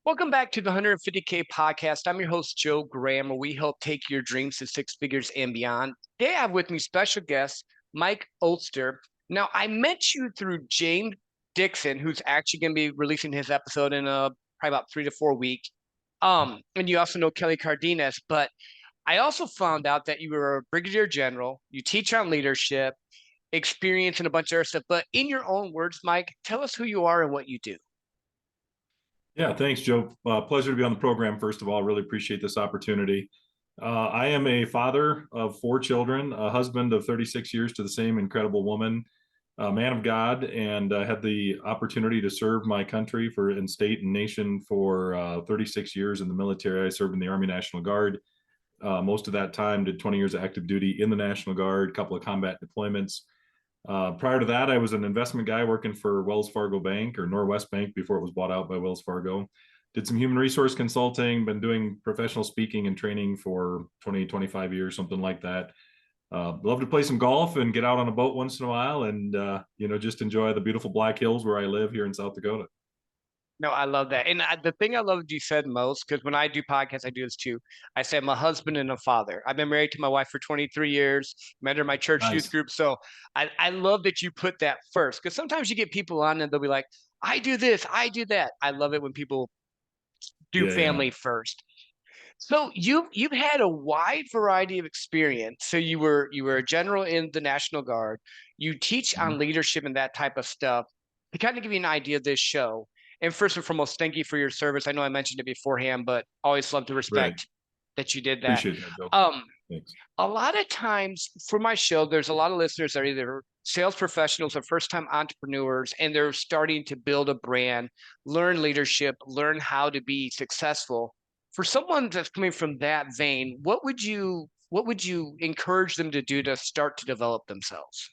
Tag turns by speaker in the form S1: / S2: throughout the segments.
S1: Welcome back to the 150K podcast. I'm your host, Joe Graham, where we help take your dreams to six figures and beyond. Today, I have with me special guest, Mike Oster. Now, I met you through James Dixon, who's actually going to be releasing his episode in probably about 3 to 4 weeks. And you also know Kelly Cardenas, but I also found out that you were a Brigadier General. You teach on leadership, experience, and a bunch of other stuff. But in your own words, Mike, tell us who you are and what you do.
S2: Yeah, thanks, Joe. Pleasure to be on the program. First of all, really appreciate this opportunity. I am a father of four children, a husband of 36 years to the same incredible woman, a man of God, and had the opportunity to serve my country in state and nation for 36 years in the military. I served in the Army National Guard. Most of that time, did 20 years of active duty in the National Guard, a couple of combat deployments. Prior to that, I was an investment guy working for Wells Fargo Bank or Norwest Bank before it was bought out by Wells Fargo. Did some human resource consulting, been doing professional speaking and training for 20, 25 years, something like that. Love to play some golf and get out on a boat once in a while and, just enjoy the beautiful Black Hills where I live here in South Dakota.
S1: No, I love that. And the thing I love that you said most, because when I do podcasts, I do this too. I say I'm a husband and a father. I've been married to my wife for 23 years, met her in my church youth
S2: Nice.
S1: group. So I love that you put that first, because sometimes you get people on and they'll be like, I do this, I do that. I love it when people do
S2: Yeah, yeah.
S1: family first. So you've had a wide variety of experience. So you were a general in the National Guard. You teach on
S2: Mhm.
S1: leadership and that type of stuff. To kind of give you an idea of this show, and first and foremost, thank you for your service. I know I mentioned it beforehand, but always love to
S2: Right.
S1: respect that you did that.
S2: Appreciate that, Joe.
S1: Um,
S2: Thanks.
S1: a lot of times for my show, there's a lot of listeners that are either sales professionals or first time entrepreneurs, and they're starting to build a brand, learn leadership, learn how to be successful. For someone that's coming from that vein, what would you encourage them to do to start to develop themselves?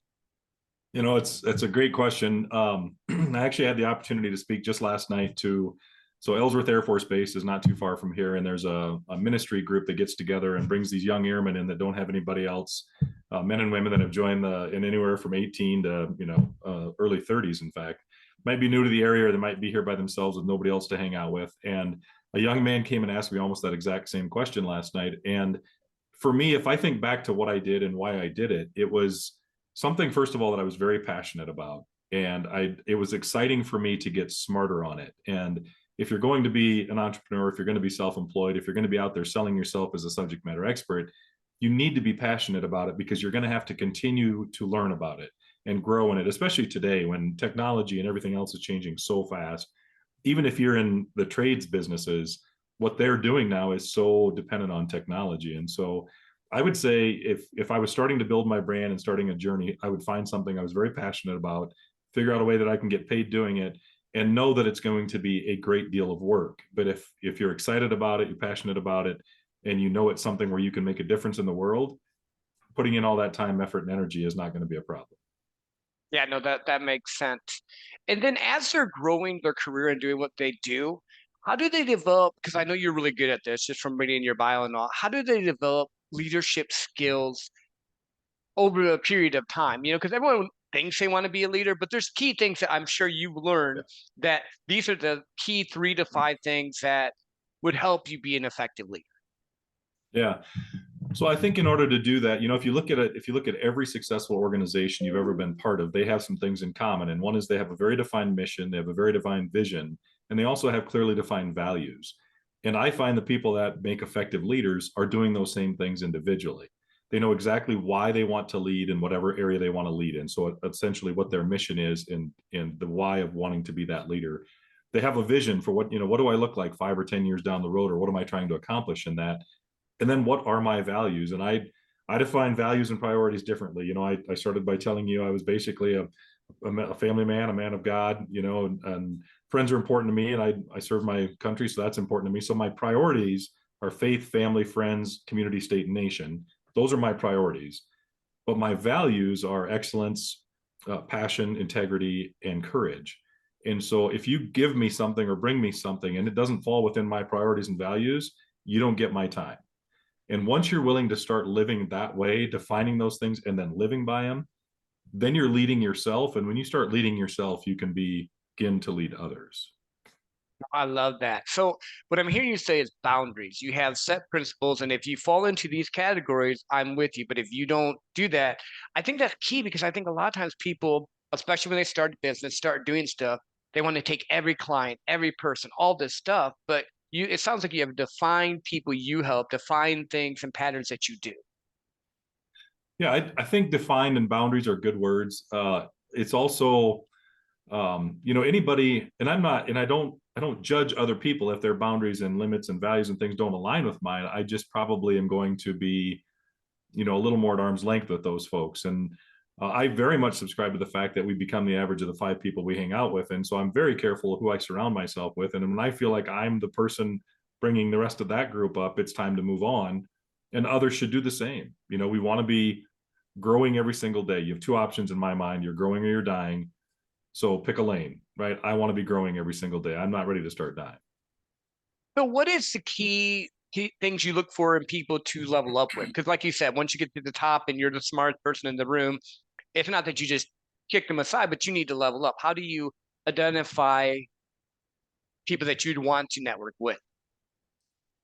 S2: It's a great question. I actually had the opportunity to speak just last night so Ellsworth Air Force Base is not too far from here, and there's a ministry group that gets together and brings these young airmen in that don't have anybody else, men and women that have joined in anywhere from 18 to early 30s. In fact, might be new to the area, or they might be here by themselves with nobody else to hang out with. And a young man came and asked me almost that exact same question last night. And for me, if I think back to what I did and why I did it, it was something, first of all, that I was very passionate about. And it was exciting for me to get smarter on it. And if you're going to be an entrepreneur, if you're going to be self-employed, if you're going to be out there selling yourself as a subject matter expert, you need to be passionate about it because you're going to have to continue to learn about it and grow in it, especially today when technology and everything else is changing so fast. Even if you're in the trades businesses, what they're doing now is so dependent on technology. And so I would say if I was starting to build my brand and starting a journey, I would find something I was very passionate about, figure out a way that I can get paid doing it, and know that it's going to be a great deal of work. But if you're excited about it, you're passionate about it, and you know it's something where you can make a difference in the world, putting in all that time, effort, and energy is not going to be a problem.
S1: Yeah, no, that makes sense. And then as they're growing their career and doing what they do, how do they develop? Because I know you're really good at this, just from reading your bio and all. How do they develop leadership skills over a period of time? Because everyone thinks they want to be a leader, but there's key things that I'm sure you've learned that these are the key 3 to 5 things that would help you be an effective leader.
S2: Yeah. So I think in order to do that, if you look at every successful organization you've ever been part of, they have some things in common. And one is they have a very defined mission, they have a very defined vision, and they also have clearly defined values. And I find the people that make effective leaders are doing those same things individually. They know exactly why they want to lead in whatever area they want to lead in. So essentially what their mission is and the why of wanting to be that leader. They have a vision for what do I look like 5 or 10 years down the road, or what am I trying to accomplish in that? And then what are my values? And I define values and priorities differently. I started by telling you I was basically a family man, a man of God, and friends are important to me, and I serve my country, so that's important to me. So my priorities are faith, family, friends, community, state, and nation. Those are my priorities. But my values are excellence, passion, integrity, and courage. And so if you give me something or bring me something and it doesn't fall within my priorities and values, you don't get my time. And once you're willing to start living that way, defining those things and then living by them, then you're leading yourself. And when you start leading yourself, you can begin to lead others.
S1: I love that. So what I'm hearing you say is boundaries. You have set principles, and if you fall into these categories, I'm with you. But if you don't do that, I think that's key because I think a lot of times people, especially when they start a business, start doing stuff, they want to take every client, every person, all this stuff. But it sounds like you have defined people you help, defined things and patterns that you do.
S2: Yeah, I think defined and boundaries are good words. It's also, anybody, and I'm not, and I don't judge other people if their boundaries and limits and values and things don't align with mine. I just probably am going to be, a little more at arm's length with those folks. And I very much subscribe to the fact that we become the average of the 5 people we hang out with. And so I'm very careful of who I surround myself with. And when I feel like I'm the person bringing the rest of that group up, it's time to move on. And others should do the same. We want to be growing every single day. You have 2 options in my mind: you're growing or you're dying. So pick a lane, right? I want to be growing every single day. I'm not ready to start dying.
S1: So what is the key things you look for in people to level up with? Because like you said, once you get to the top and you're the smartest person in the room, it's not that you just kick them aside, but you need to level up. How do you identify people that you'd want to network with?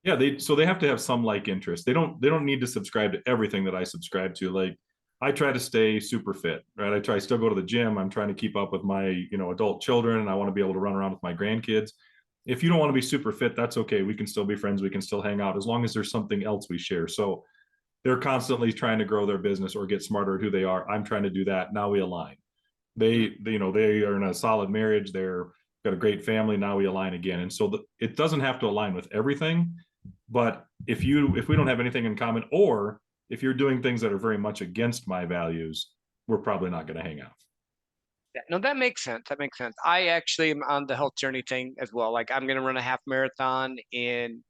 S2: Yeah, they have to have some like interest. They don't need to subscribe to everything that I subscribe to. Like, I try to stay super fit, right? I still go to the gym. I'm trying to keep up with my, adult children, and I want to be able to run around with my grandkids. If you don't want to be super fit, that's okay. We can still be friends. We can still hang out as long as there's something else we share. So they're constantly trying to grow their business or get smarter at who they are. I'm trying to do that. Now we align. They are in a solid marriage. They're got a great family. Now we align again. And so it doesn't have to align with everything, but if we don't have anything in common, or if you're doing things that are very much against my values, we're probably not going to hang out.
S1: Yeah, no, that makes sense. That makes sense. I actually am on the health journey thing as well. Like I'm going to run a half marathon in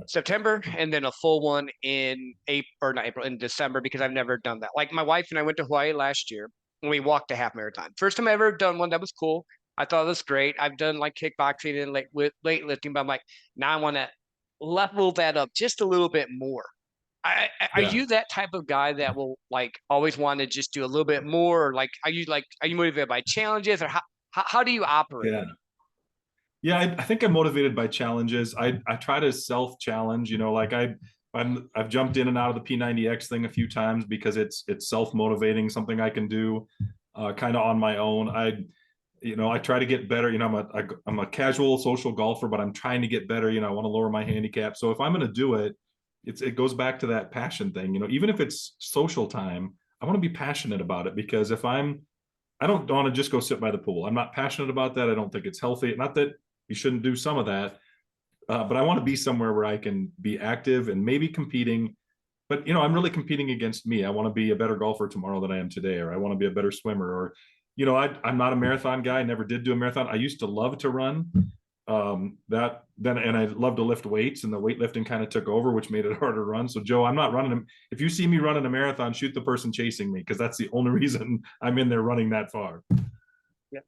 S1: September and then a full one in April or not April in December because I've never done that. Like my wife and I went to Hawaii last year and we walked a half marathon. First time I ever done one. That was cool. I thought it was great. I've done like kickboxing and like with weightlifting, but I'm like, now I want to level that up just a little bit more. Are
S2: Yeah.
S1: you that type of guy that will like always want to just do a little bit more? Or like, are you motivated by challenges or how do you operate?
S2: Yeah. Yeah, I think I'm motivated by challenges. I try to self-challenge, like I've jumped in and out of the P90X thing a few times because it's self-motivating, something I can do kind of on my own. I try to get better. I'm a casual social golfer, but I'm trying to get better. I want to lower my handicap. So if I'm going to do it, it goes back to that passion thing. Even if it's social time, I want to be passionate about it, because I don't want to just go sit by the pool. I'm not passionate about that. I don't think it's healthy. Not that you shouldn't do some of that, but I want to be somewhere where I can be active and maybe competing. But I'm really competing against me. I want to be a better golfer tomorrow than I am today, or I want to be a better swimmer, or I'm not a marathon guy. I never did do a marathon. I used to love to run. And I love to lift weights, and the weightlifting kind of took over, which made it harder to run. So Joe, I'm not running them. If you see me running a marathon, shoot the person chasing me, because that's the only reason I'm in there running that far.
S1: Yeah.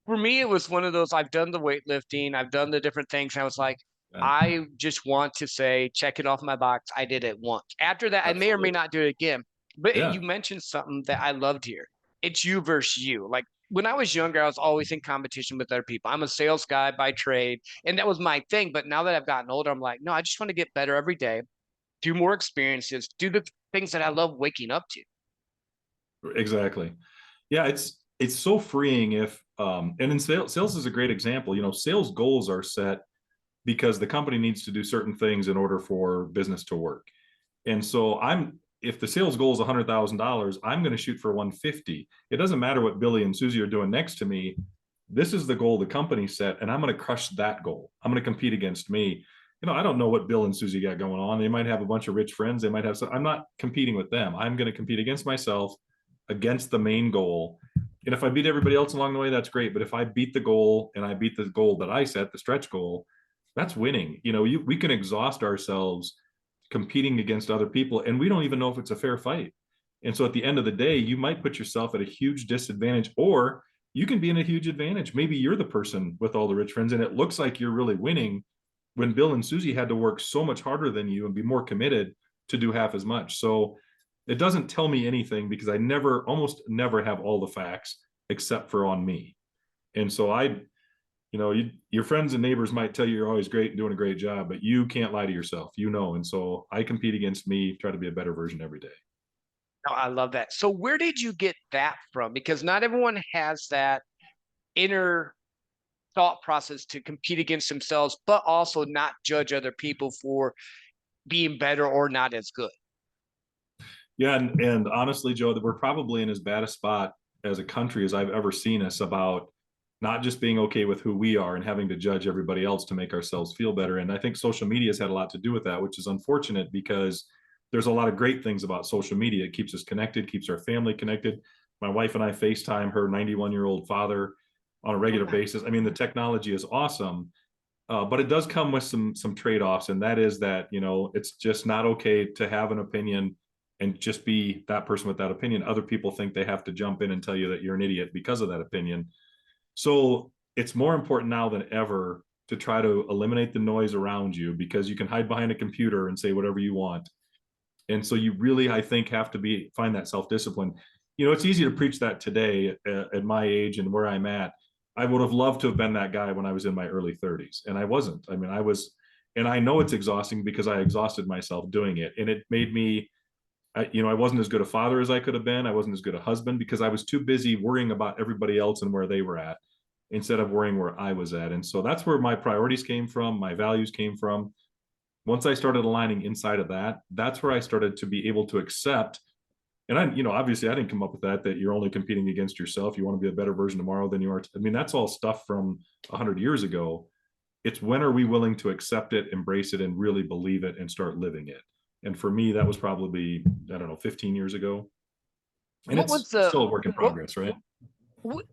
S1: For me, it was one of those. I've done the weightlifting, I've done the different things. And I was like,
S2: Yeah,
S1: I just want to say, check it off my box. I did it once. After that, I may or may
S2: absolutely.
S1: not do it again. But you
S2: Yeah.
S1: mentioned something that I loved here. It's you versus you. Like when I was younger, I was always in competition with other people. I'm a sales guy by trade, and that was my thing. But now that I've gotten older, I'm like, no, I just want to get better every day, do more experiences, do the things that I love waking up to.
S2: Exactly. Yeah, it's so freeing if and in sales is a great example. Sales goals are set because the company needs to do certain things in order for business to work. And so if the sales goal is $100,000, I'm going to shoot for 150. It doesn't matter what Billy and Susie are doing next to me. This is the goal the company set, and I'm going to crush that goal. I'm going to compete against me. I don't know what Bill and Susie got going on. They might have a bunch of rich friends. They might have some. I'm not competing with them. I'm going to compete against myself, against the main goal. And if I beat everybody else along the way, that's great. But if I beat the goal and I beat the goal that I set, the stretch goal, that's winning. We can exhaust ourselves competing against other people, and we don't even know if it's a fair fight. And so at the end of the day, you might put yourself at a huge disadvantage, or you can be in a huge advantage. Maybe you're the person with all the rich friends, and it looks like you're really winning when Bill and Susie had to work so much harder than you and be more committed to do half as much. So it doesn't tell me anything, because I almost never have all the facts except for on me. And so your friends and neighbors might tell you you're always great and doing a great job, but you can't lie to yourself, and so I compete against me, try to be a better version every day.
S1: Oh, I love that. So where did you get that from? Because not everyone has that inner thought process to compete against themselves, but also not judge other people for being better or not as good.
S2: Yeah, and honestly, Joe, that we're probably in as bad a spot as a country as I've ever seen us about not just being okay with who we are and having to judge everybody else to make ourselves feel better. And I think social media has had a lot to do with that, which is unfortunate because there's a lot of great things about social media. It keeps us connected, keeps our family connected. My wife and I FaceTime her 91-year-old father on a regular basis. I mean, the technology is awesome, but it does come with some trade-offs, and that is that it's just not okay to have an opinion and just be that person with that opinion. Other people think they have to jump in and tell you that you're an idiot because of that opinion. So it's more important now than ever to try to eliminate the noise around you, because you can hide behind a computer and say whatever you want. And so you really, I think, have to find that self-discipline. It's easy to preach that today at my age and where I'm at. I would have loved to have been that guy when I was in my early 30s, and I wasn't. I mean, and I know it's exhausting because I exhausted myself doing it, and it made me, I wasn't as good a father as I could have been. I wasn't as good a husband because I was too busy worrying about everybody else and where they were at instead of worrying where I was at. And so that's where my priorities came from, my values came from. Once I started aligning inside of that, that's where I started to be able to accept. And obviously I didn't come up with that you're only competing against yourself. You want to be a better version tomorrow than you are. I mean, that's all stuff from 100 years ago. It's when are we willing to accept it, embrace it, and really believe it and start living it? And for me, that was probably, I don't know, 15 years ago. And
S1: What
S2: it's
S1: was the
S2: still a work in progress, right?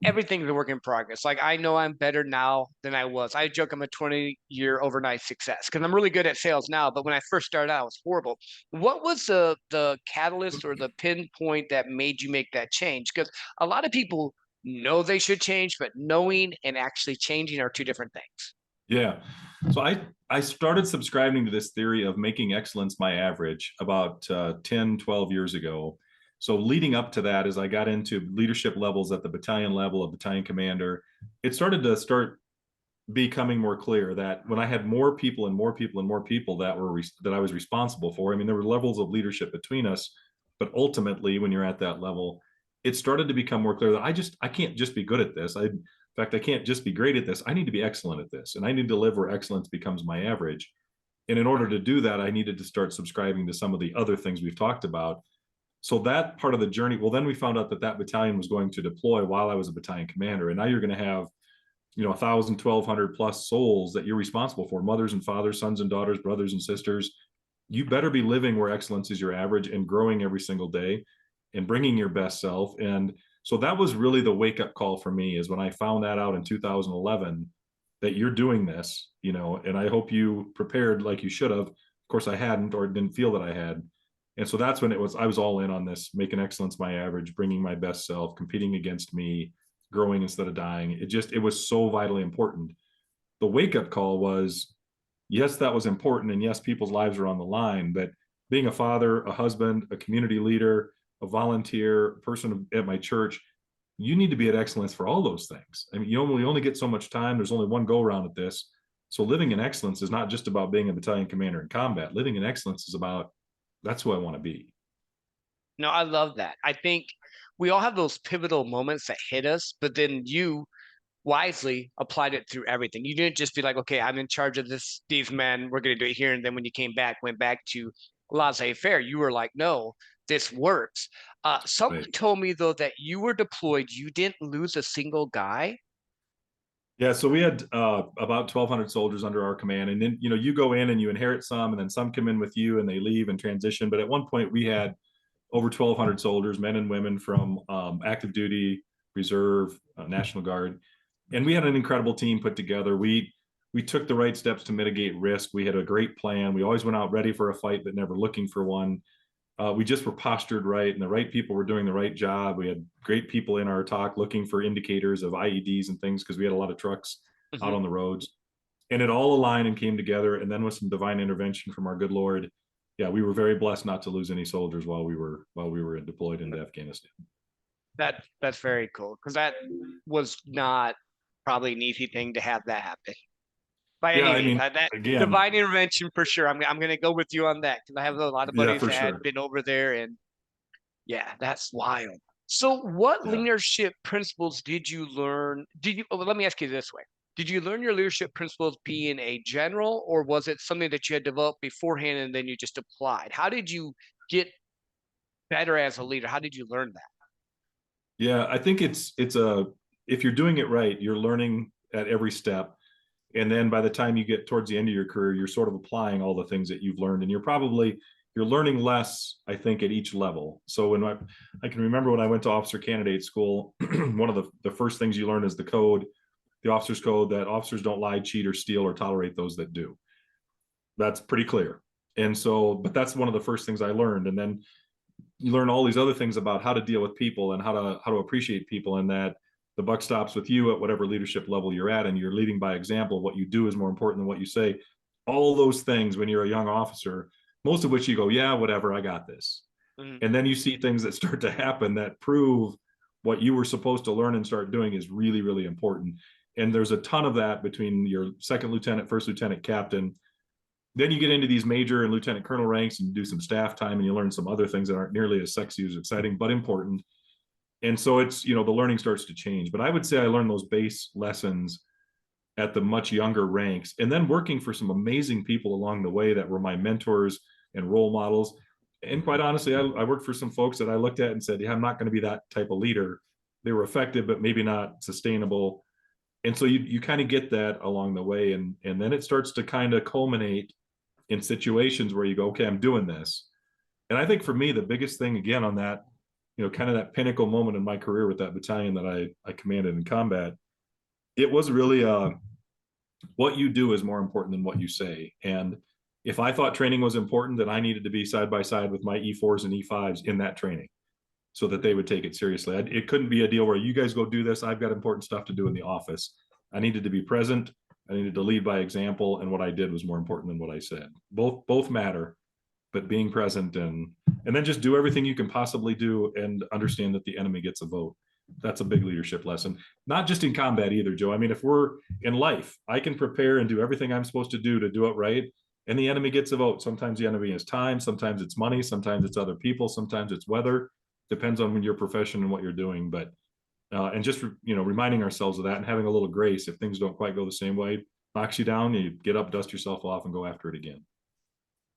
S1: everything's a work in progress. Like I know I'm better now than I was. I joke I'm a 20-year overnight success because I'm really good at sales now. But when I first started out, I was horrible. What was the catalyst or the pinpoint that made you make that change? Because a lot of people know they should change, but knowing and actually changing are two different things.
S2: Yeah. So I started subscribing to this theory of making excellence my average about 10, 12 years ago. So leading up to that, as I got into leadership levels at the battalion level, a battalion commander, it started to becoming more clear that when I had more people and more people and more people that I was responsible for, I mean, there were levels of leadership between us, but ultimately when you're at that level, it started to become more clear that I can't just be good at this. In fact, I can't just be great at this. I need to be excellent at this, and I need to live where excellence becomes my average. And in order to do that, I needed to start subscribing to some of the other things we've talked about. So that part of the journey, well, then we found out that battalion was going to deploy while I was a battalion commander. And now you're going to have 1,000, 1,200 plus souls that you're responsible for, mothers and fathers, sons and daughters, brothers and sisters. You better be living where excellence is your average and growing every single day and bringing your best self. And so that was really the wake up call for me, is when I found that out in 2011, that you're doing this, and I hope you prepared like you should have. Of course I hadn't, or didn't feel that I had. And so that's when I was all in on this, making excellence my average, bringing my best self, competing against me, growing instead of dying. It was so vitally important. The wake up call was, yes, that was important. And yes, people's lives are on the line, but being a father, a husband, a community leader, a volunteer, a person at my church, you need to be at excellence for all those things. I mean, you only get so much time. There's only one go around at this. So living in excellence is not just about being a battalion commander in combat. Living in excellence is about, that's who I want to be.
S1: No, I love that. I think we all have those pivotal moments that hit us, but then you wisely applied it through everything. You didn't just be like, okay, I'm in charge of these men, we're going to do it here. And then when you came back, went back to laissez-faire, you were like, no, this works. Someone
S2: Right.
S1: told me though that you were deployed, you didn't lose a single guy.
S2: Yeah, so we had about 1,200 soldiers under our command, and then you go in and you inherit some, and then some come in with you and they leave and transition. But at one point, we had over 1,200 soldiers, men and women from active duty, reserve, National Guard, and we had an incredible team put together. We took the right steps to mitigate risk. We had a great plan. We always went out ready for a fight, but never looking for one. We just were postured right, and the right people were doing the right job. We had great people in our talk looking for indicators of IEDs and things, because we had a lot of trucks out on the roads, and it all aligned and came together. And then with some divine intervention from our good Lord, yeah, we were very blessed not to lose any soldiers while we were deployed into Afghanistan.
S1: That's very cool, because that was not probably an easy thing to have that happen by
S2: Yeah,
S1: any
S2: I
S1: means.
S2: mean,
S1: That
S2: again,
S1: divine intervention for sure. I'm going to go with you on that because I have a lot of
S2: yeah,
S1: buddies
S2: for
S1: that had
S2: sure.
S1: been over there, and yeah, that's wild. So, what
S2: Yeah.
S1: leadership principles did you learn? Let me ask you this way. Did you learn your leadership principles being a general, or was it something that you had developed beforehand and then you just applied? How did you get better as a leader? How did you learn that?
S2: Yeah, I think it's a if you're doing it right, you're learning at every step. And then by the time you get towards the end of your career, you're sort of applying all the things that you've learned. And you're learning less, I think, at each level. So I can remember when I went to officer candidate school, one of the first things you learn is the code, the officer's code, that officers don't lie, cheat, or steal, or tolerate those that do. That's pretty clear. And so, but that's one of the first things I learned. And then you learn all these other things about how to deal with people and how to appreciate people, and that the buck stops with you at whatever leadership level you're at, and you're leading by example. What you do is more important than what you say. All those things when you're a young officer, most of which you go, yeah, whatever, I got this.
S1: Mhm.
S2: And then you see things that start to happen that prove what you were supposed to learn and start doing is really, really important. And there's a ton of that between your second lieutenant, first lieutenant, captain. Then you get into these major and lieutenant colonel ranks and do some staff time, and you learn some other things that aren't nearly as sexy as exciting, but important. And so it's, the learning starts to change. But I would say I learned those base lessons at the much younger ranks, and then working for some amazing people along the way that were my mentors and role models. And quite honestly, I worked for some folks that I looked at and said, yeah, I'm not going to be that type of leader. They were effective, but maybe not sustainable. And so you kind of get that along the way. And then it starts to kind of culminate in situations where you go, okay, I'm doing this. And I think for me, the biggest thing again on that, kind of that pinnacle moment in my career with that battalion that I commanded in combat, it was really what you do is more important than what you say. And if I thought training was important, then I needed to be side by side with my E4s and E5s in that training so that they would take it seriously. It couldn't be a deal where you guys go do this. I've got important stuff to do in the office. I needed to be present. I needed to lead by example, and what I did was more important than what I said. Both matter, but being present and then just do everything you can possibly do and understand that the enemy gets a vote. That's a big leadership lesson. Not just in combat either, Joe. I mean, if we're in life, I can prepare and do everything I'm supposed to do it right, and the enemy gets a vote. Sometimes the enemy is time, sometimes it's money, sometimes it's other people, sometimes it's weather. Depends on your profession and what you're doing, but and just reminding ourselves of that and having a little grace if things don't quite go the same way, knocks you down, you get up, dust yourself off, and go after it again.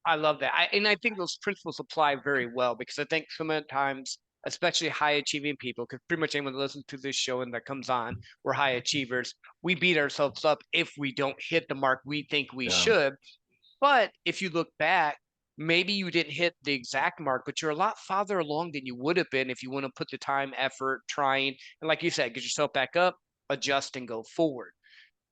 S1: I love that. And I think those principles apply very well because I think sometimes, especially high achieving people, because pretty much anyone that listens to this show and that comes on, we're high achievers. We beat ourselves up if we don't hit the mark we think we
S2: Yeah.
S1: should. But if you look back, maybe you didn't hit the exact mark, but you're a lot farther along than you would have been if you want to put the time, effort, trying, and like you said, get yourself back up, adjust, and go forward.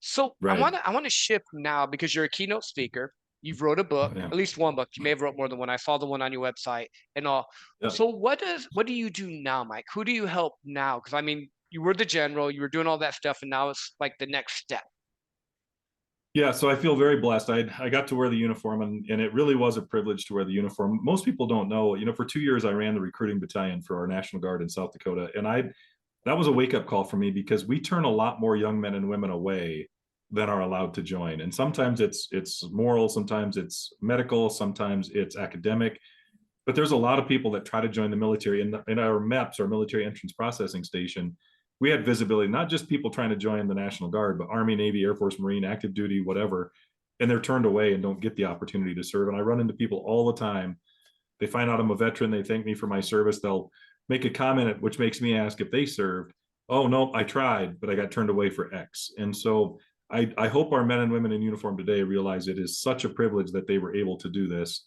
S1: So
S2: Right.
S1: I want to shift now because you're a keynote speaker. You've wrote a book,
S2: Yeah.
S1: at least one book. You may have wrote more than one. I saw the one on your website and all.
S2: Yeah.
S1: So what do you do now, Mike? Who do you help now? Because I mean, you were the general, you were doing all that stuff, and now it's like the next step.
S2: Yeah, so I feel very blessed. I got to wear the uniform, and it really was a privilege to wear the uniform. Most people don't know, for 2 years I ran the recruiting battalion for our National Guard in South Dakota, and that was a wake up call for me because we turn a lot more young men and women away than are allowed to join. And sometimes it's moral, sometimes it's medical, sometimes it's academic. But there's a lot of people that try to join the military. In our MEPS, our military entrance processing station, we had visibility, not just people trying to join the National Guard, but Army, Navy, Air Force, Marine, active duty, whatever. And they're turned away and don't get the opportunity to serve. And I run into people all the time. They find out I'm a veteran. They thank me for my service. They'll make a comment, which makes me ask if they served. Oh, no, I tried, but I got turned away for X. And so I hope our men and women in uniform today realize it is such a privilege that they were able to do this,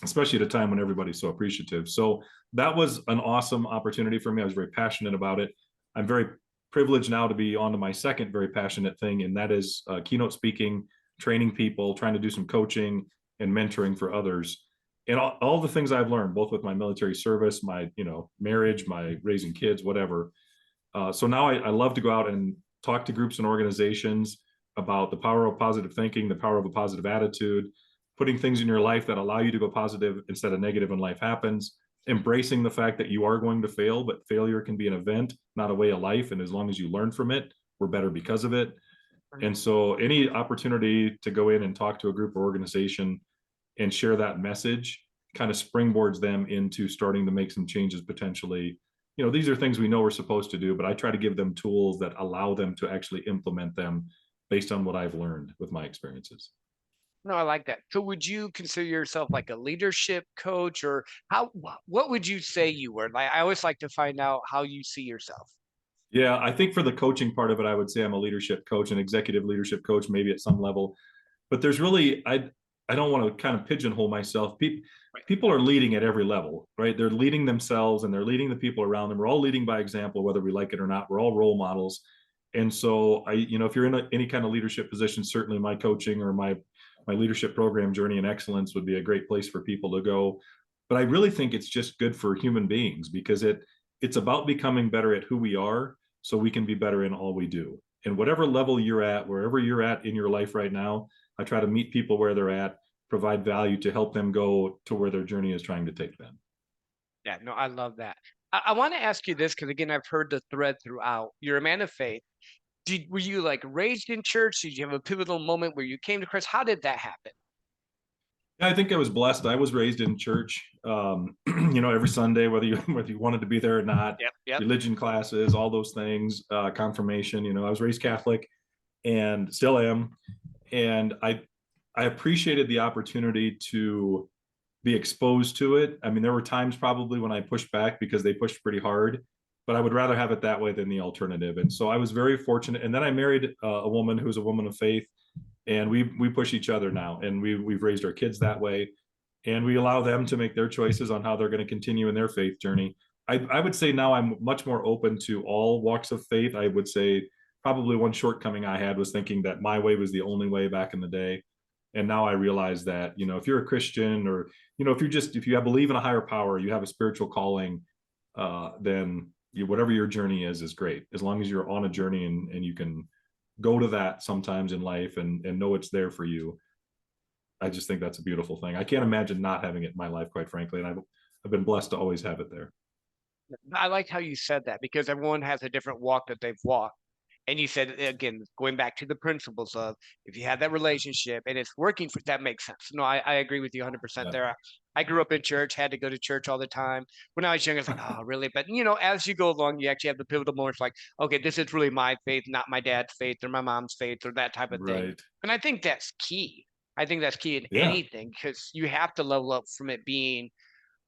S2: especially at a time when everybody's so appreciative. So that was an awesome opportunity for me. I was very passionate about it. I'm very privileged now to be on to my second very passionate thing, and that is keynote speaking, training people, trying to do some coaching and mentoring for others. And all the things I've learned, both with my military service, my marriage, my raising kids, whatever. So now I love to go out and talk to groups and organizations about the power of positive thinking, the power of a positive attitude, putting things in your life that allow you to go positive instead of negative when life happens, embracing the fact that you are going to fail, but failure can be an event, not a way of life. And as long as you learn from it, we're better because of it. And so any opportunity to go in and talk to a group or organization and share that message kind of springboards them into starting to make some changes potentially. You know, these are things we know we're supposed to do, but I try to give them tools that allow them to actually implement them based on what I've learned with my experiences.
S1: No, I like that. So would you consider yourself like a leadership coach, or what would you say you were? Like, I always like to find out how you see yourself.
S2: Yeah, I think for the coaching part of it, I would say I'm a leadership coach, an executive leadership coach, maybe at some level. But there's really, I don't want to kind of pigeonhole myself. People are leading at every level, right? They're leading themselves and they're leading the people around them. We're all leading by example, whether we like it or not. We're all role models. And so if you're in any kind of leadership position, certainly my coaching or my leadership program, Journey in Excellence, would be a great place for people to go. But I really think it's just good for human beings because it's about becoming better at who we are so we can be better in all we do. And whatever level you're at, wherever you're at in your life right now, I try to meet people where they're at, provide value to help them go to where their journey is trying to take them.
S1: Yeah, no, I love that. I want to ask you this because again, I've heard the thread throughout. You're a man of faith. Were you like raised in church? Did you have a pivotal moment where you came to Christ? How did that happen?
S2: I think I was blessed. I was raised in church, every Sunday, whether you wanted to be there or not,
S1: Yep.
S2: religion classes, all those things, confirmation. I was raised Catholic and still am. And I appreciated the opportunity to be exposed to it. I mean, there were times probably when I pushed back because they pushed pretty hard, but I would rather have it that way than the alternative. And so I was very fortunate. And then I married a woman who's a woman of faith, and we push each other now, and we've raised our kids that way, and we allow them to make their choices on how they're going to continue in their faith journey. I would say now I'm much more open to all walks of faith. I would say probably one shortcoming I had was thinking that my way was the only way back in the day. And now I realize that, if you're a Christian, or, if you believe in a higher power, you have a spiritual calling, then whatever your journey is great. As long as you're on a journey and you can go to that sometimes in life and know it's there for you. I just think that's a beautiful thing. I can't imagine not having it in my life, quite frankly. And I've been blessed to always have it there.
S1: I like how you said that because everyone has a different walk that they've walked. And you said, again, going back to the principles of if you have that relationship and it's working for that makes sense. No, I agree with you 100%
S2: Yeah.
S1: there. I grew up in church, had to go to church all the time. When I was young, I was like, oh, really? But, as you go along, you actually have the pivotal moments like, okay, this is really my faith, not my dad's faith or my mom's faith or that type of thing.
S2: Right.
S1: And I think that's key. I think that's key in
S2: Yeah.
S1: anything because you have to level up from it being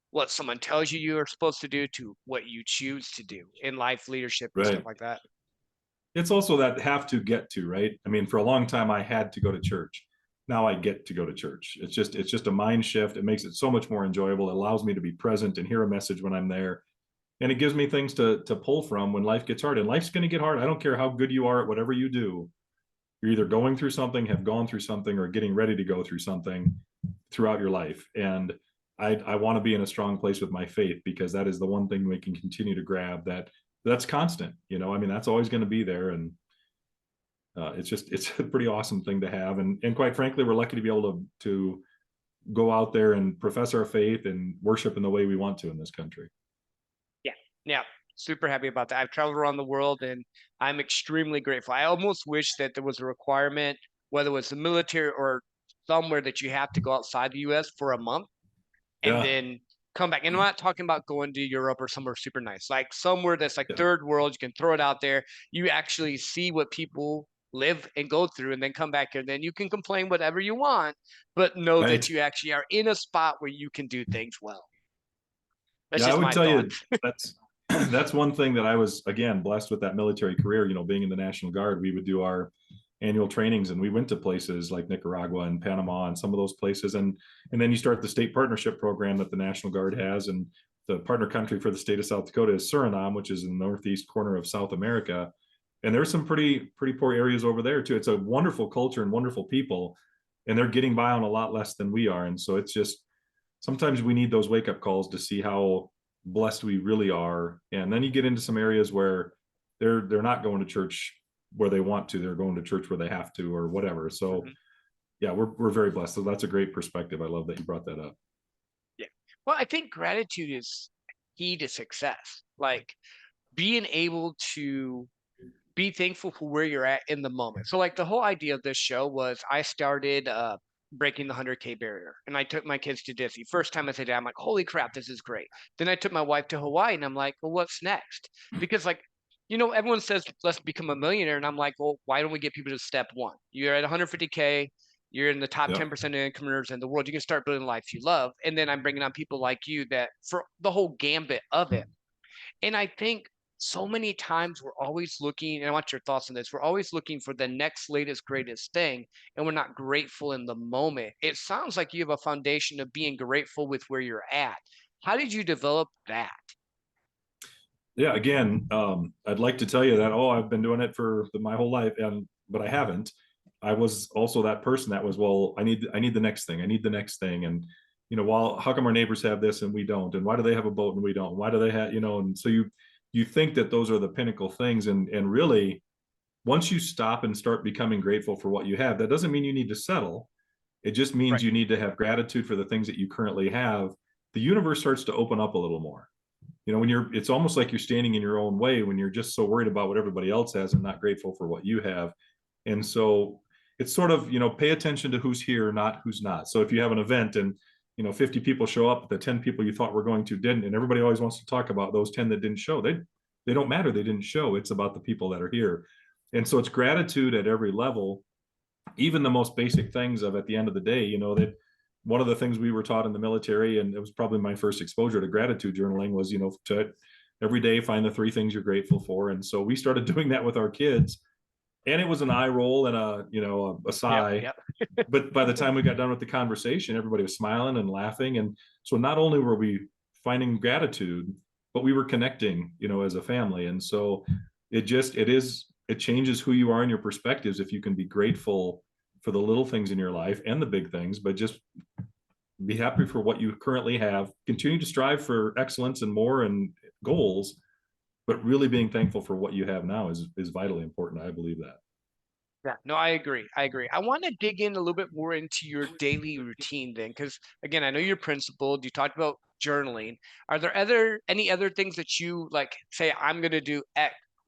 S1: what someone tells you you are supposed to do to what you choose to do in life, leadership, and stuff
S2: Right.
S1: like that.
S2: It's also that have to get to, right? I mean, for a long time I had to go to church. Now I get to go to church. It's just a mind shift. It makes it so much more enjoyable. It allows me to be present and hear a message when I'm there. And it gives me things to pull from when life gets hard. And life's going to get hard. I don't care how good you are at whatever you do. You're either going through something, have gone through something, or getting ready to go through something throughout your life. And I want to be in a strong place with my faith because that is the one thing we can continue to grab that's constant. I mean, that's always going to be there. And it's a pretty awesome thing to have. And quite frankly, we're lucky to be able to go out there and profess our faith and worship in the way we want to in this country.
S1: Yeah, super happy about that. I've traveled around the world and I'm extremely grateful. I almost wish that there was a requirement, whether it was the military or somewhere, that you have to go outside the US for a month and
S2: Yeah.
S1: then come back. And I'm not talking about going to Europe or somewhere super nice, like somewhere that's like
S2: Yeah.
S1: third world. You can throw it out there. You actually see what people live and go through and then come back here. And then you can complain whatever you want, but know
S2: Right.
S1: that you actually are in a spot where you can do things well. That's
S2: Yeah, I
S1: just
S2: would
S1: my
S2: tell you
S1: thoughts.
S2: that's one thing that I was, again, blessed with that military career. Being in the National Guard, we would do our annual trainings and we went to places like Nicaragua and Panama and some of those places. And then you start the state partnership program that the National Guard has. And the partner country for the state of South Dakota is Suriname, which is in the northeast corner of South America. And there's some pretty poor areas over there too. It's a wonderful culture and wonderful people, and they're getting by on a lot less than we are. And so it's just, sometimes we need those wake up calls to see how blessed we really are. And then you get into some areas where they're not going to church where they want to, they're going to church where they have to or whatever. So yeah, we're very blessed. So that's a great perspective. I love that you brought that up.
S1: Yeah. Well, I think gratitude is key to success. Like being able to be thankful for where you're at in the moment. So like the whole idea of this show was I started breaking the 100K barrier, and I took my kids to Disney. First time I said, I'm like, holy crap, this is great. Then I took my wife to Hawaii, and I'm like, well, what's next? Because like, everyone says let's become a millionaire, and I'm like, well, why don't we get people to step one? You're at 150K. You're in the top
S2: Yep.
S1: 10% of income earners in the world. You can start building a life you love. And then I'm bringing on people like you that for the whole gambit of it. And I think so many times we're always looking, and I want your thoughts on this. We're always looking for the next latest, greatest thing, and we're not grateful in the moment. It sounds like you have a foundation of being grateful with where you're at. How did you develop that?
S2: Yeah, again, I'd like to tell you that, oh, I've been doing it for my whole life, but I haven't. I was also that person that was, well, I need the next thing. I need the next thing. And, well, how come our neighbors have this and we don't? And why do they have a boat and we don't? Why do they have, and so you think that those are the pinnacle things. And really, once you stop and start becoming grateful for what you have, that doesn't mean you need to settle. It just means
S1: Right.
S2: you need to have gratitude for the things that you currently have. The universe starts to open up a little more. It's almost like you're standing in your own way when you're just so worried about what everybody else has and not grateful for what you have. And so it's sort of, pay attention to who's here, not who's not. So if you have an event and 50 people show up, the 10 people you thought were going to didn't, and everybody always wants to talk about those 10 that didn't show. They don't matter. They didn't show. It's about the people that are here. And so it's gratitude at every level, even the most basic things of at the end of the day, that one of the things we were taught in the military, and it was probably my first exposure to gratitude journaling, was, to every day find the 3 things you're grateful for. And so we started doing that with our kids, and it was an eye roll and a sigh.
S1: Yep.
S2: But by the time we got done with the conversation, everybody was smiling and laughing. And so not only were we finding gratitude, but we were connecting, as a family. And so it changes who you are and your perspectives if you can be grateful for the little things in your life and the big things, but just be happy for what you currently have. Continue to strive for excellence and more and goals, but really being thankful for what you have now is vitally important. I believe that.
S1: Yeah, no, I agree. I agree. I want to dig in a little bit more into your daily routine then, because again, I know you're principled. You talked about journaling. Are there any other things that you like say I'm going to do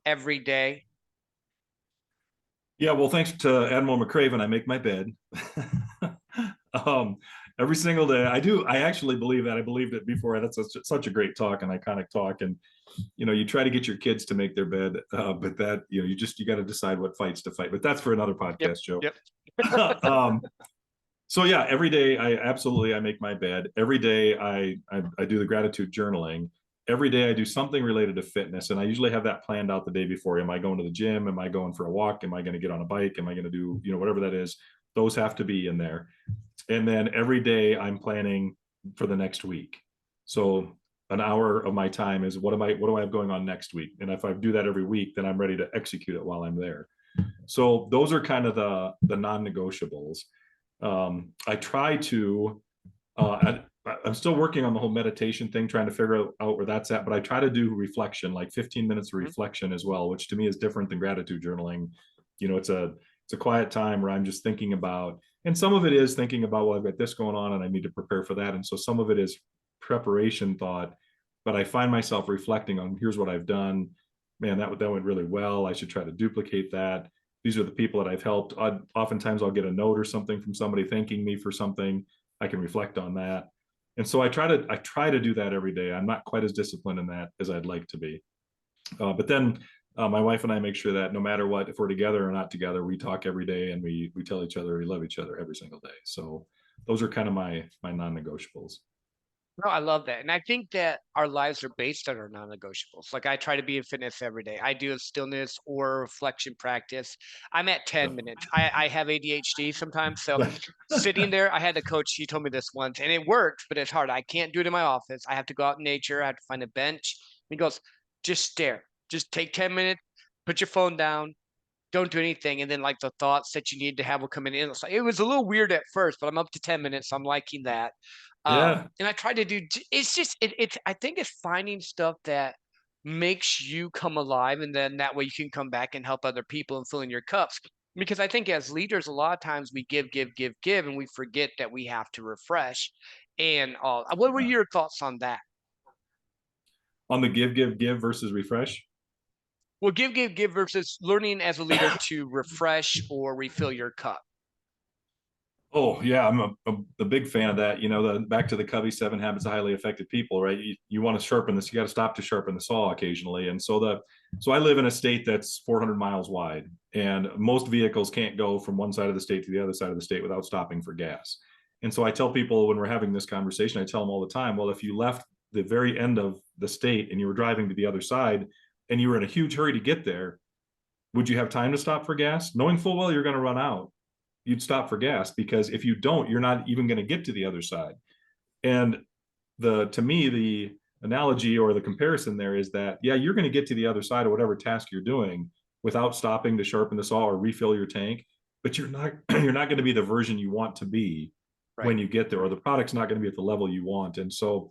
S1: every day?
S2: Yeah, well, thanks to Admiral McCraven, I make my bed. um, every single day. I do. I actually believe that. I believed it before. That's such a great talk, an iconic talk. And you try to get your kids to make their bed, but that you got to decide what fights to fight. But that's for another
S1: Yep.
S2: podcast, Joe.
S1: Yep.
S2: So yeah, every day I make my bed. Every day I do the gratitude journaling. Every day I do something related to fitness, and I usually have that planned out the day before. Am I going to the gym? Am I going for a walk? Am I going to get on a bike? Am I going to do whatever that is? Those have to be in there. And then every day I'm planning for the next week. So an hour of my time is what do I have going on next week? And if I do that every week, then I'm ready to execute it while I'm there. So those are kind of the non-negotiables. I try to, I'm still working on the whole meditation thing, trying to figure out where that's at, but I try to do reflection, like 15 minutes of reflection as well, which to me is different than gratitude journaling. It's a quiet time where I'm just thinking about, and some of it is thinking about, well, I've got this going on and I need to prepare for that. And so some of it is preparation thought, but I find myself reflecting on, here's what I've done. Man, that went really well. I should try to duplicate that. These are the people that I've helped. Oftentimes I'll get a note or something from somebody thanking me for something. I can reflect on that. And so I try to do that every day. I'm not quite as disciplined in that as I'd like to be. But then my wife and I make sure that no matter what, if we're together or not together, we talk every day and we tell each other we love each other every single day. So those are kind of my non-negotiables.
S1: No, I love that. And I think that our lives are based on our non-negotiables. Like I try to be in fitness every day. I do a stillness or reflection practice. I'm at 10 minutes. I have ADHD sometimes. So sitting there, I had a coach, he told me this once, and it works, but it's hard. I can't do it in my office. I have to go out in nature. I have to find a bench. He goes, just stare. Just take 10 minutes, put your phone down, don't do anything. And then like the thoughts that you need to have will come in. It was a little weird at first, but I'm up to 10 minutes. So I'm liking that.
S2: Yeah.
S1: And I try to do, it's just, it's, I think it's finding stuff that makes you come alive. And then that way you can come back and help other people and fill in your cups. Because I think as leaders, a lot of times we give, and we forget that we have to refresh. And what were your thoughts on that?
S2: On the give versus refresh.
S1: Well, give versus learning as a leader to refresh or refill your cup.
S2: Oh yeah, I'm a big fan of that. You know, back to the Covey 7 Habits of Highly Effective People, right? You want to sharpen this, you got to stop to sharpen the saw occasionally. And so I live in a state that's 400 miles wide, and most vehicles can't go from one side of the state to the other side of the state without stopping for gas. And so I tell people when we're having this conversation, I tell them all the time, well, if you left the very end of the state and you were driving to the other side and you were in a huge hurry to get there, would you have time to stop for gas? Knowing full well you're going to run out, you'd stop for gas, because if you don't, you're not even going to get to the other side. And to me, the analogy or the comparison there is that, yeah, you're going to get to the other side of whatever task you're doing without stopping to sharpen the saw or refill your tank, but you're not going to be the version you want to be when you get there, or the product's not going to be at the level you want. And so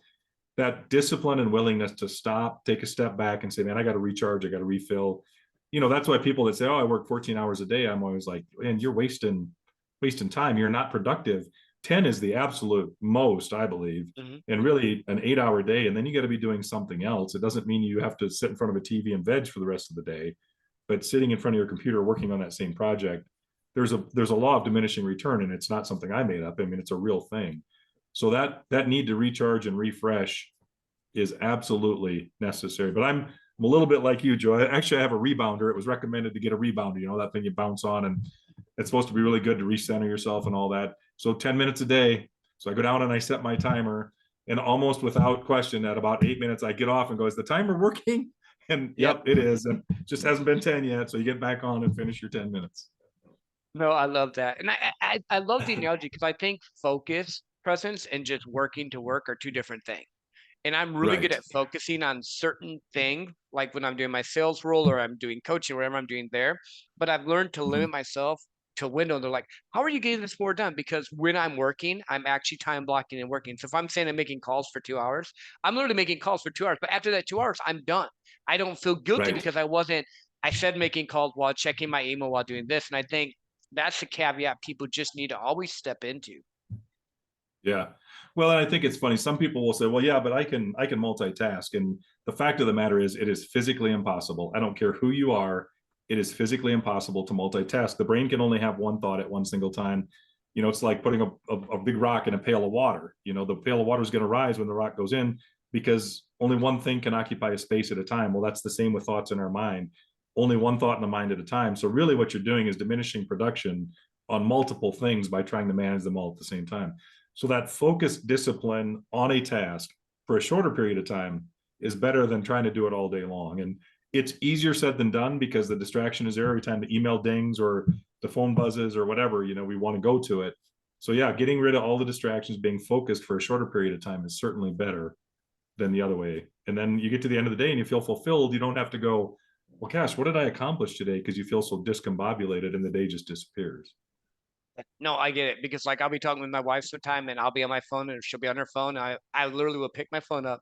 S2: that discipline and willingness to stop, take a step back and say, man, I got to recharge, I got to refill. You know, that's why people that say, oh, I work 14 hours a day, I'm always like, man, you're wasting time. You're not productive. 10 is the absolute most, I believe, and really an 8-hour day. And then you got to be doing something else. It doesn't mean you have to sit in front of a TV and veg for the rest of the day, but sitting in front of your computer working on that same project, there's a law of diminishing return, and it's not something I made up. I mean, it's a real thing. So that need to recharge and refresh is absolutely necessary. But I'm a little bit like you, Joe. I have a rebounder. It was recommended to get a rebounder, you know, that thing you bounce on, and it's supposed to be really good to recenter yourself and all that. So 10 minutes a day. So I go down and I set my timer, and almost without question at about 8 minutes, I get off and go, is the timer working? And yep, it is. And it just hasn't been 10 yet. So you get back on and finish your 10 minutes.
S1: No, I love that. And I love the analogy, because I think focus, presence, and just working to work are two different things. And I'm really good at focusing on certain things, like when I'm doing my sales role or I'm doing coaching, whatever I'm doing there. But I've learned to limit myself to a window. They're like, how are you getting this more done? Because when I'm working, I'm actually time blocking and working. So if I'm saying I'm making calls for 2 hours, I'm literally making calls for 2 hours. But after that 2 hours, I'm done. I don't feel guilty because I said making calls while checking my email while doing this. And I think that's the caveat people just need to always step into.
S2: Yeah. Well, and I think it's funny. Some people will say, well, yeah, but I can multitask. And the fact of the matter is, it is physically impossible. I don't care who you are. It is physically impossible to multitask. The brain can only have one thought at one single time. You know, it's like putting a big rock in a pail of water. You know, the pail of water is going to rise when the rock goes in, because only one thing can occupy a space at a time. Well, that's the same with thoughts in our mind. Only one thought in the mind at a time. So really what you're doing is diminishing production on multiple things by trying to manage them all at the same time. So that focused discipline on a task for a shorter period of time is better than trying to do it all day long. And it's easier said than done, because the distraction is there every time the email dings or the phone buzzes or whatever, you know, we want to go to it. So yeah, getting rid of all the distractions, being focused for a shorter period of time is certainly better than the other way. And then you get to the end of the day and you feel fulfilled. You don't have to go, well, gosh, what did I accomplish today? Because you feel so discombobulated and the day just disappears.
S1: No, I get it, because like I'll be talking with my wife sometime and I'll be on my phone and she'll be on her phone. I literally will pick my phone up,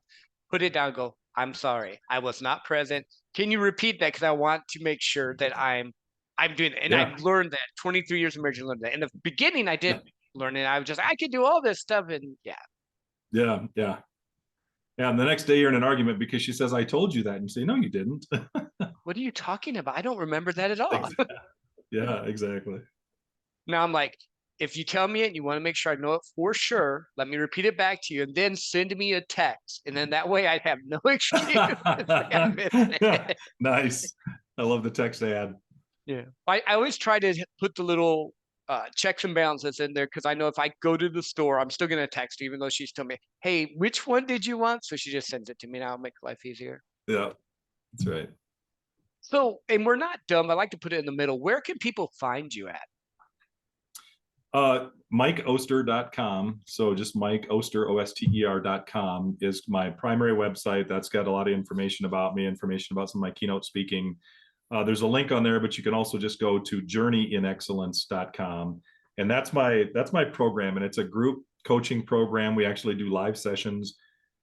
S1: put it down, go, I'm sorry, I was not present. Can you repeat that? Because I want to make sure that I'm doing it. And I've learned that 23 years of marriage, I learned that. In the beginning, I didn't learn it. I was just, I could do all this stuff. And
S2: Yeah. And the next day you're in an argument because she says, I told you that. And you say, no, you didn't.
S1: What are you talking about? I don't remember that at all.
S2: Yeah, exactly.
S1: Now I'm like, if you tell me it and you want to make sure I know it for sure, let me repeat it back to you and then send me a text. And then that way I have no excuse.
S2: Nice. I love the text ad.
S1: Yeah. I always try to put the little checks and balances in there, because I know if I go to the store, I'm still going to text her, even though she's telling me, hey, which one did you want? So she just sends it to me. Now it'll make life easier.
S2: Yeah, that's right.
S1: So, and we're not dumb. I like to put it in the middle. Where can people find you at?
S2: MikeOster.com. So just Mike Oster, OSTER.com is my primary website. That's got a lot of information about me, information about some of my keynote speaking. There's a link on there, but you can also just go to journeyinexcellence.com. And that's my program. And it's a group coaching program. We actually do live sessions.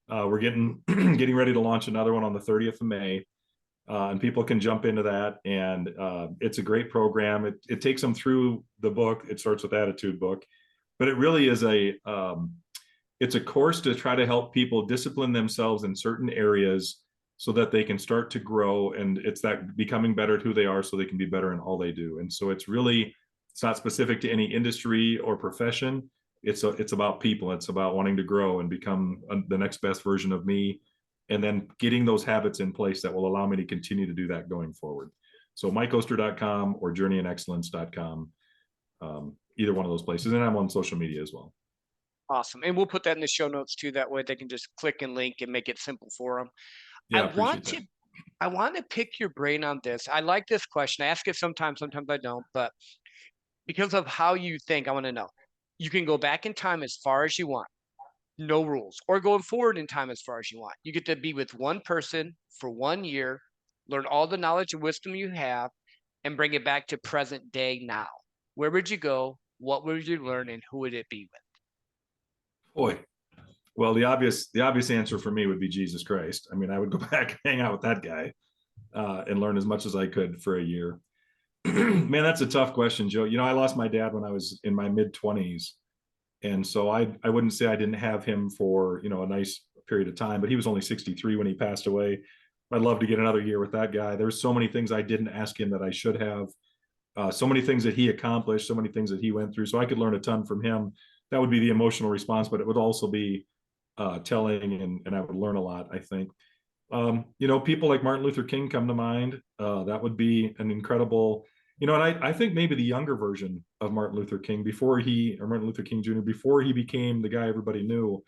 S2: We're getting ready to launch another one on the 30th of May. And people can jump into that, and it's a great program. It takes them through the book. It starts with Attitude Book, but it really is it's a course to try to help people discipline themselves in certain areas so that they can start to grow. And it's that becoming better at who they are so they can be better in all they do. And so it's not specific to any industry or profession. It's about people. It's about wanting to grow and become the next best version of me, and then getting those habits in place that will allow me to continue to do that going forward. So mikeoster.com or journeyinexcellence.com, either one of those places. And I'm on social media as well.
S1: Awesome. And we'll put that in the show notes too. That way they can just click and link and make it simple for them.
S2: Yeah, I appreciate that.
S1: I want to pick your brain on this. I like this question. I ask it sometimes I don't, but because of how you think, I want to know. You can go back in time as far as you want, no rules, or going forward in time as far as you want. You get to be with one person for 1 year, learn all the knowledge and wisdom you have, and bring it back to present day now. Where would you go? What would you learn, and who would it be with?
S2: Boy, well, the obvious answer for me would be Jesus Christ. I mean, I would go back and hang out with that guy and learn as much as I could for a year. Man, that's a tough question, Joe. I lost my dad when I was in my mid-20s. And so I wouldn't say I didn't have him for, a nice period of time, but he was only 63 when he passed away. I'd love to get another year with that guy. There's so many things I didn't ask him that I should have. So many things that he accomplished, so many things that he went through. So I could learn a ton from him. That would be the emotional response, but it would also be telling, and I would learn a lot, I think. People like Martin Luther King come to mind. That would be an incredible, and I think maybe the younger version of Martin Luther King Martin Luther King Jr., before he became the guy everybody knew,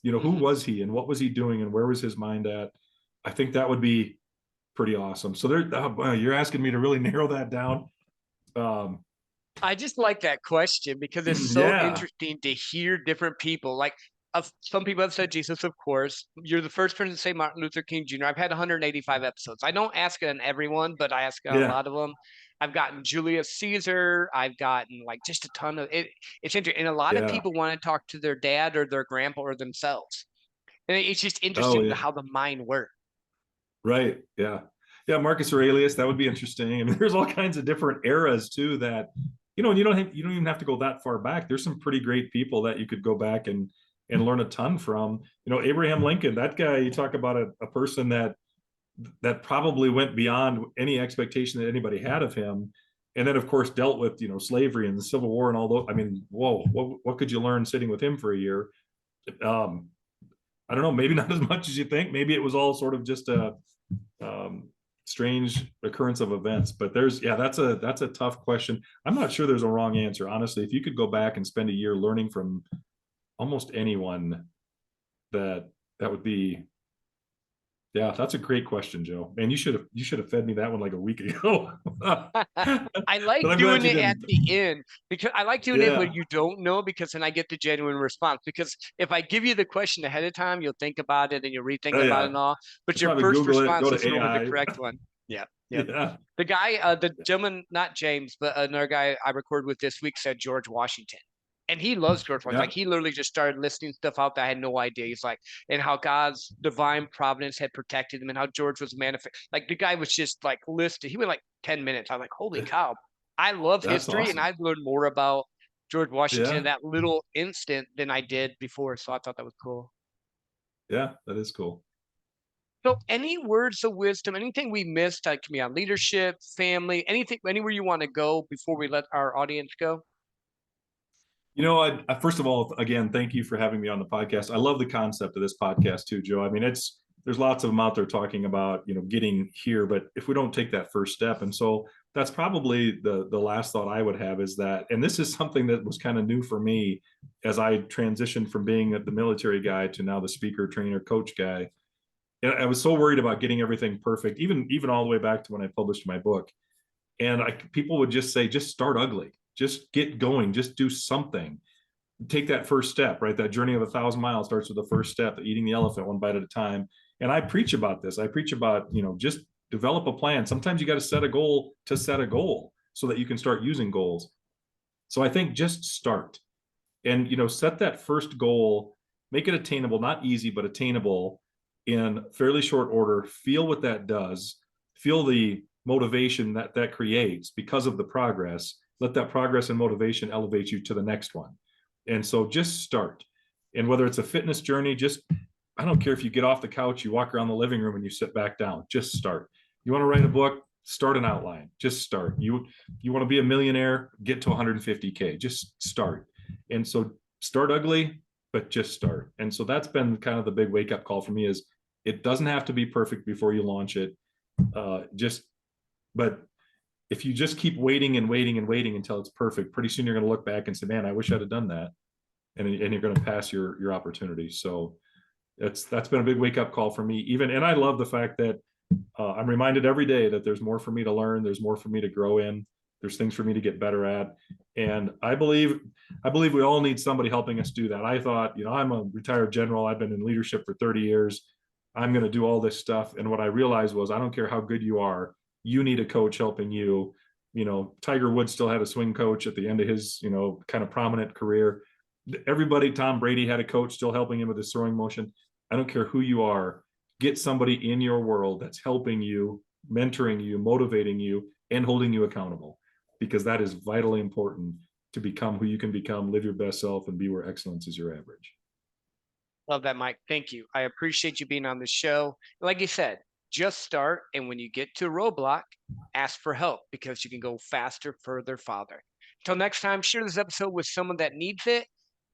S2: who was he and what was he doing and where was his mind at? I think that would be pretty awesome. So you're asking me to really narrow that down.
S1: I just like that question because it's so interesting to hear different people. Like some people have said Jesus, of course. You're the first person to say Martin Luther King Jr. I've had 185 episodes. I don't ask it on everyone, but I ask on a lot of them. I've gotten Julius Caesar. I've gotten like just a ton of it. It's interesting. And a lot of people want to talk to their dad or their grandpa or themselves. And it's just interesting how the mind works.
S2: Right. Yeah. Yeah. Marcus Aurelius, that would be interesting. I mean, there's all kinds of different eras too that, you don't even have to go that far back. There's some pretty great people that you could go back and learn a ton from. Abraham Lincoln, that guy, you talk about a person that probably went beyond any expectation that anybody had of him. And then of course dealt with, slavery and the Civil War and all those. I mean, whoa, what could you learn sitting with him for a year? I don't know, maybe not as much as you think. Maybe it was all sort of just a strange occurrence of events, but that's a tough question. I'm not sure there's a wrong answer. Honestly, if you could go back and spend a year learning from almost anyone, that would be, that's a great question, Joe. Man, you should have fed me that one like a week ago.
S1: I like doing it at the end because I like doing it when you don't know, because then I get the genuine response. Because if I give you the question ahead of time, you'll think about it and you'll rethink about it and all. But your first
S2: Google
S1: response is
S2: AI.
S1: the correct one. Yeah. The guy, the gentleman, not James, but another guy I recorded with this week said George Washington. And he loves George Washington. Like he literally just started listing stuff out that I had no idea. He's like, and how God's divine providence had protected him, and how George was manifest. Like the guy was just like listed. He went like 10 minutes. I'm like, holy cow! I love history, and I've learned more about George Washington in that little instant than I did before. So I thought that was cool.
S2: Yeah, that is cool.
S1: So, any words of wisdom? Anything we missed? That can be on leadership, family, anything, anywhere you want to go before we let our audience go.
S2: I first of all, again, thank you for having me on the podcast. I love the concept of this podcast too, Joe. I mean, there's lots of them out there talking about, getting here, but if we don't take that first step. And so that's probably the last thought I would have is that, and this is something that was kind of new for me as I transitioned from being the military guy to now the speaker, trainer, coach guy. And I was so worried about getting everything perfect, even all the way back to when I published my book. And people would just say, just start ugly. Just get going, just do something. Take that first step, right? That journey of 1,000 miles starts with the first step, eating the elephant one bite at a time. And I preach about this. I preach about, just develop a plan. Sometimes you got to set a goal so that you can start using goals. So I think just start and, set that first goal, make it attainable, not easy, but attainable in fairly short order. Feel what that does. Feel the motivation that creates because of the progress. Let that progress and motivation elevate you to the next one. And so just start. And whether it's a fitness journey, just I don't care if you get off the couch, you walk around the living room and you sit back down, just start. You want to write a book, start an outline, just start. You want to be a millionaire, get to 150K, just start. And so start ugly, but just start. And so that's been kind of the big wake up call for me is it doesn't have to be perfect before you launch it. But if you just keep waiting and waiting and waiting until it's perfect, pretty soon you're going to look back and say, man, I wish I'd have done that. And you're going to pass your opportunity. So that's been a big wake up call for me even. And I love the fact that I'm reminded every day that there's more for me to learn. There's more for me to grow in. There's things for me to get better at. And I believe we all need somebody helping us do that. I thought, I'm a retired general. I've been in leadership for 30 years. I'm going to do all this stuff. And what I realized was I don't care how good you are. You need a coach helping you. Tiger Woods still had a swing coach at the end of his, kind of prominent career. Everybody, Tom Brady had a coach still helping him with his throwing motion. I don't care who you are. Get somebody in your world that's helping you, mentoring you, motivating you, and holding you accountable, because that is vitally important to become who you can become, live your best self, and be where excellence is your average.
S1: Love that, Mike. Thank you. I appreciate you being on the show. Like you said, just start. And when you get to a roadblock, ask for help because you can go faster, further, farther. Until next time, share this episode with someone that needs it.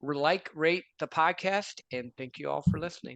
S1: Rate the podcast, and thank you all for listening.